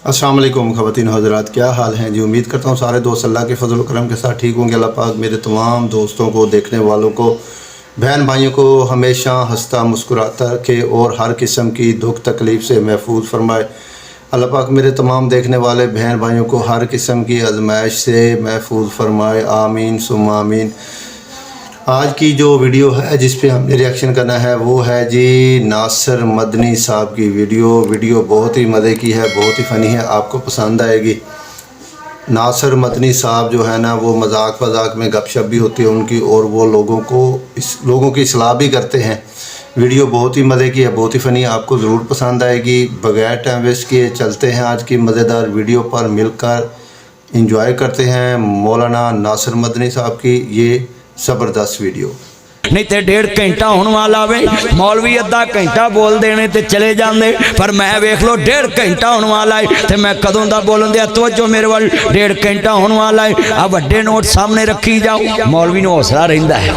अस्सलाम वालेकुम ख़वातीन हज़रात, क्या हाल हैं जी। उम्मीद करता हूँ सारे दोस्त अल्लाह के फजल करम के साथ ठीक होंगे। अल्लाह पाक मेरे तमाम दोस्तों को, देखने वालों को, बहन भाइयों को हमेशा हंसता मुस्कुराता रखे और हर किस्म की दुख तकलीफ़ से महफूज फरमाए। अल्लाह पाक मेरे तमाम देखने वाले बहन भाइयों को हर किस्म की आजमाइश से महफूज फरमाए। आमीन सुम्मा आमीन। आज की जो वीडियो है जिस पे हमने रिएक्शन करना है वो है जी नासिर मदनी साहब की वीडियो बहुत ही मज़े की है, बहुत ही फ़नी है, आपको पसंद आएगी। नासिर मदनी साहब जो है ना वो मजाक में गपशप भी होती है उनकी, और वो लोगों की इस्लाह भी करते हैं। वीडियो बहुत ही मज़े की है, बहुत ही फ़नी है, आपको ज़रूर पसंद आएगी। बगैर टाइम वेस्ट किए चलते हैं आज की मज़ेदार वीडियो पर, मिलकर इंजॉय करते हैं मौलाना नासिर मदनी साहब की ये ज़बरदस्त वीडियो। नहीं तो 1.5 घंटा होने वाला वे, मौलवी अद्धा घंटा बोल देने ते चले जाते, पर मैं वेख लो 1.5 घंटा होने वाला है तो मैं कदों का बोलन दिया। तवज्जो मेरे वाल, 1.5 घंटा होने वाला है। आ वड्डे नोट सामने रखी जाओ, मौलवी नूं हौसला रहिंदा है।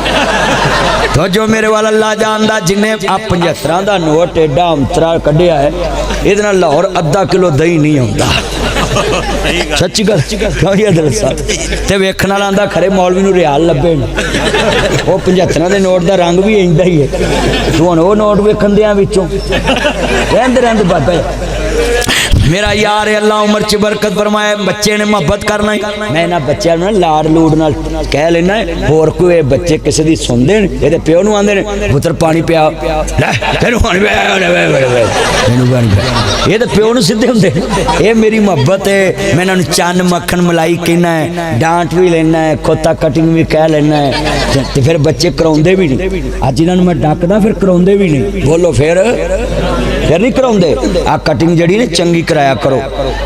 तवज्जो मेरे वाल, अल्लाह जानदा जिन्हें आ 75 का नोट एडा अंतरा कढ़िया है, ये लाहौर अद्धा किलो दही नहीं आता। सच्ची गल ते वेखण वाला आंदा खरे मौलवी नूं रियाल लभे। वो 75 के नोट का रंग भी इंदा ही है। तू हुण वो नोट वेखण दियां विचों रहंदे बाबा मेरा यार है, अल्लाह उम्र च बरकत फरमाए। बच्चे ने मोहब्बत करना ही, मैं इन्हां बच्चों ने लाड़ लूड़ नाल कह लेना है। होर कोई बच्चे किसी दी सुनते हैं, ये प्यो नूं आंदे ने पुत्र पानी पिया, ये तो प्यो नूं सीधे हुंदे। ये मेरी मोहब्बत है, मैं इन्हां चन्न मक्खन मलाई कहना है, डांट भी लेना है, खोता कटिंग भी कह लेना है, तो फिर बच्चे कराउंदे भी नहीं। अज इन्हां मैं डकदा फिर कराउंदे भी नहीं। बोलो फिर नहीं कराउंदे। आ कटिंग जड़ी ने चंगी कराया करो।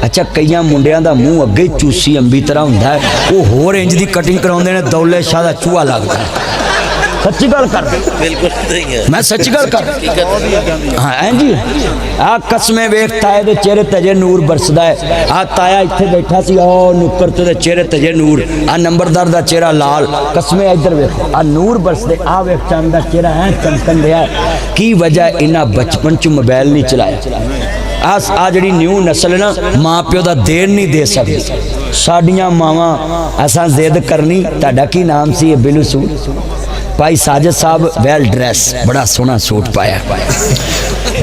अच्छा कई मुंडियां दा मूँह अगे चूसी अंबी तरह हुंदा है, वो होर इंज दी कटिंग कराउंदे ने, दौले शाह दा चूहा लगदा है। सच्ची गल कर, बिल्कुल सही है, मैं सच्ची गल कर। हाँ ऐ जी, आ कसमें वेख ताए दे चेहरे तजे नूर बरसदा है। आ ताया इत्थे बैठा सी, ओ नुक्कर ते चेहरे तजे नूर, आ नंबरदार दा चेहरा लाल। कसमें इधर वेख, आ नूर बरसदे, आ वेख चंद दा चेहरा है चमकन दिया। की वजह इन्हां बचपन च मोबाइल नहीं चलाया। आ जी न्यू नस्ल ना माँ प्यो का देर नहीं दे सकती। साडियां मावां असां जिद करनी। तुहाडा की नाम सी? बिलू सूट। भाई साजिद साहब वैल ड्रैस, बड़ा सोहना सूट पाया।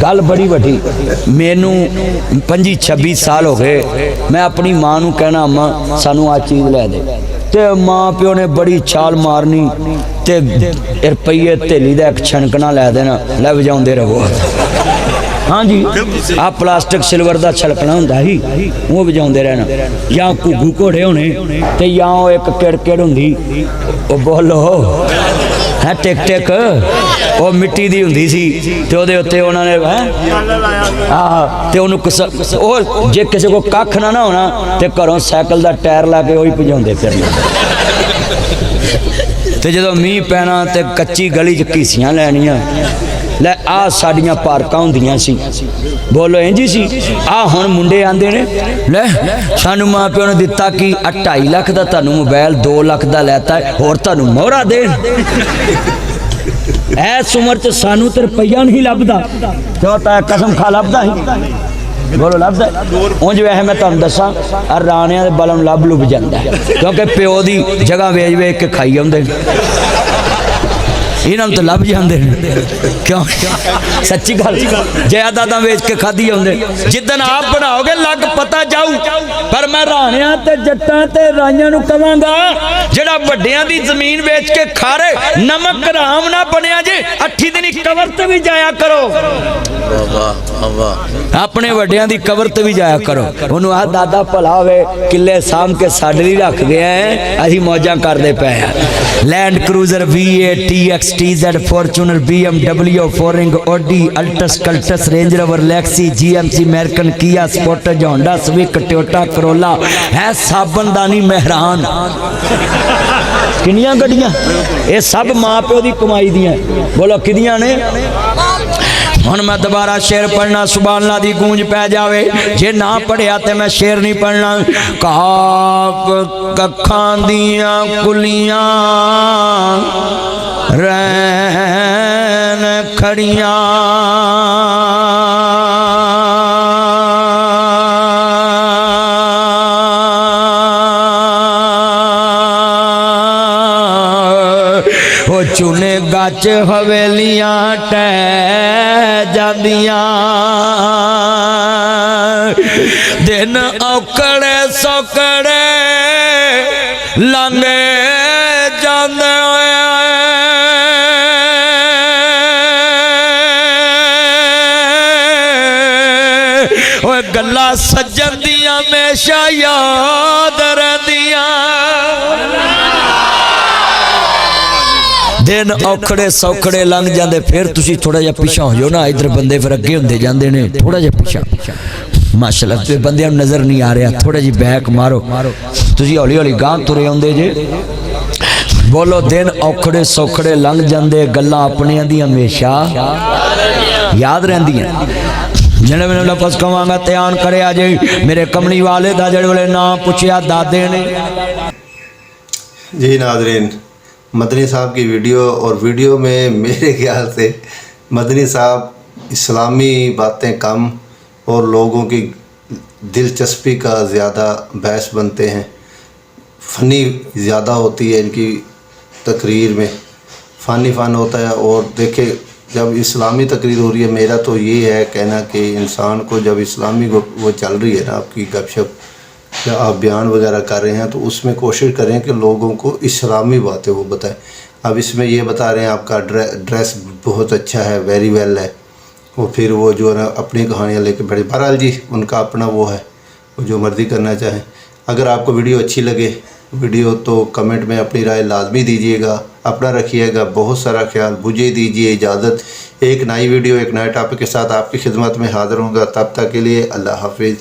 गल बड़ी वड्डी, मैनू 25-26 साल हो गए, मैं अपनी माँ नूं कहना अम्मा सानू आ चीज़ लै दे, ते माँ प्यो ने बड़ी छाल मारनी ते रुपये धेली का एक छनकना लै देना, लै वजाउंदे रहो। हाँ जी, आ प्लास्टिक सिल्वर का छलकना होंदा ही, वो बजाउंदे रहना, या घुग्गू घोड़े होने ते या एक किड़किड़ हुंदी, ओ बोलो है टिक टिक, वो मिट्टी दी हुंदी सी ते ओदे उत्ते उन्हां ने आह ते ओनू जे किसी को कख ना होना ते घरों साइकिल का टायर ला के वही भजाउंदे फिरना। ते जदों मींह पैना ते कच्ची गली च घीसियां लैनियां, लै आ साड़ियां पार्कां हुंदियां सी। बोलो इंज सी। आ हुण मुंडे आंदे ने, लै सानू माँ प्यो ने दिता कि 2.5 लाख का तुहानू मोबाइल 2 लाख का लैता है, होर तुहानू मोहरा देन। इस उम्र च सानू ते रुपया नहीं लभदा, तो कसम खा लभदा ही। बोलो लभदा उंज वैसे मैं तुहानू दसां राणियां दे बलम लभ लुभ जांदा, क्योंकि प्यो दी जगह वेच वेच के खाई आउंदे, इन्हों तो लभ जाते हैं। क्यों? सच्ची गल, जायदादा वेच के खाधी आउंदे। जिदन आप बनाओगे लग पता जाऊ, पर मैं राणियां ते जट्टां ते राइयां नूं कहांगा जेड़ा वड्डियां दी जमीन वेच के खा रहे, नमक हराम ना बनिया जे, 8 दिन कबर ते भी जाया करो, अपने वड्डियां दी कबर ते भी जाया करो। उन्होंने आ दादा भला होवे, किले साम के साडे लई रख गए हैं, असीं मौजां करदे पे हैं। Land cruiser V8 TX TZ Fortuner BMW फोरिंग Audi Altis Cultus Range Rover लैक्सी GMC American Kia Sportage Honda Civic Toyota Corolla है साबनदानी मेहरान। किनियां गड्डियां, ये सब माँ प्यो की कमाई दियां। बोलो किदियां ने? हुण मैं दोबारा शेर पढ़ना, सुभान अल्लाह दी गूंज पै जावे। जे ना पढ़िया तो मैं शेर नहीं पढ़ना। काक कखां दियां कुलियां रैन खड़ियां, ਚੁਣੇ ਗੱਜ ਹਵੇਲੀਆਂ ਟਹਿ ਜਾਂਦੀਆਂ ਦਿਨ ਔਕੜੇ ਸੌਕੜੇ ਲੰਘੇ ਜਾਂਦੇ ਓਏ ਗੱਲਾਂ ਸੱਜਣ ਦੀਆਂ ਹਮੇਸ਼ਾ ਯਾਦ ਰਹਿੰਦੀਆਂ दिन औखड़े सौखड़े लंघ जाते फिर तुसी थोड़ा जिहा पिछा हो जाओ ना इधर बंदे फिर अगे होंदे जांदे ने थोड़ा जिहा पिछा माशाअल्लाह ते बंदे नूं नज़र नहीं आ रहा थोड़ा जी बैक मारो तुसी हौली हौली गांह तुरे आउंदे जे बोलो दिन औखड़े सौखड़े लंघ जाते गल्लां अपनियां दी हमेशा याद रहिंदियां जिन्हें मैंने लफज कहांगा ध्यान करे अजे मेरे कमली वाले दा जड़े वाले नाम पुछया दादे ने जी नाज़रीन मदनी साहब की वीडियो और वीडियो में मेरे ख्याल से मदनी साहब इस्लामी बातें कम और लोगों की दिलचस्पी का ज़्यादा बहस बनते हैं फ़नी ज़्यादा होती है इनकी तकरीर में फ़न होता है। और देखे जब इस्लामी तकरीर हो रही है मेरा तो ये है कहना कि इंसान को जब इस्लामी वो चल रही है ना आपकी गपशप या आप बयान वगैरह कर रहे हैं तो उसमें कोशिश करें कि लोगों को इस्लामी बातें वो बताएं। अब इसमें ये बता रहे हैं आपका ड्रेस बहुत अच्छा है वेरी वेल है वो फिर वो जो है ना अपनी कहानियाँ लेके बैठे बहरहाल जी उनका अपना वो है वो जो मर्ज़ी करना चाहें। अगर आपको वीडियो अच्छी लगे वीडियो तो कमेंट में अपनी राय लाजमी दीजिएगा अपना रखिएगा बहुत सारा ख्याल मुझे दीजिए इजाज़त एक नई वीडियो एक नए टॉपिक के साथ आपकी खिदमत में हाज़िर होगा तब तक के लिए अल्लाह हाफिज़।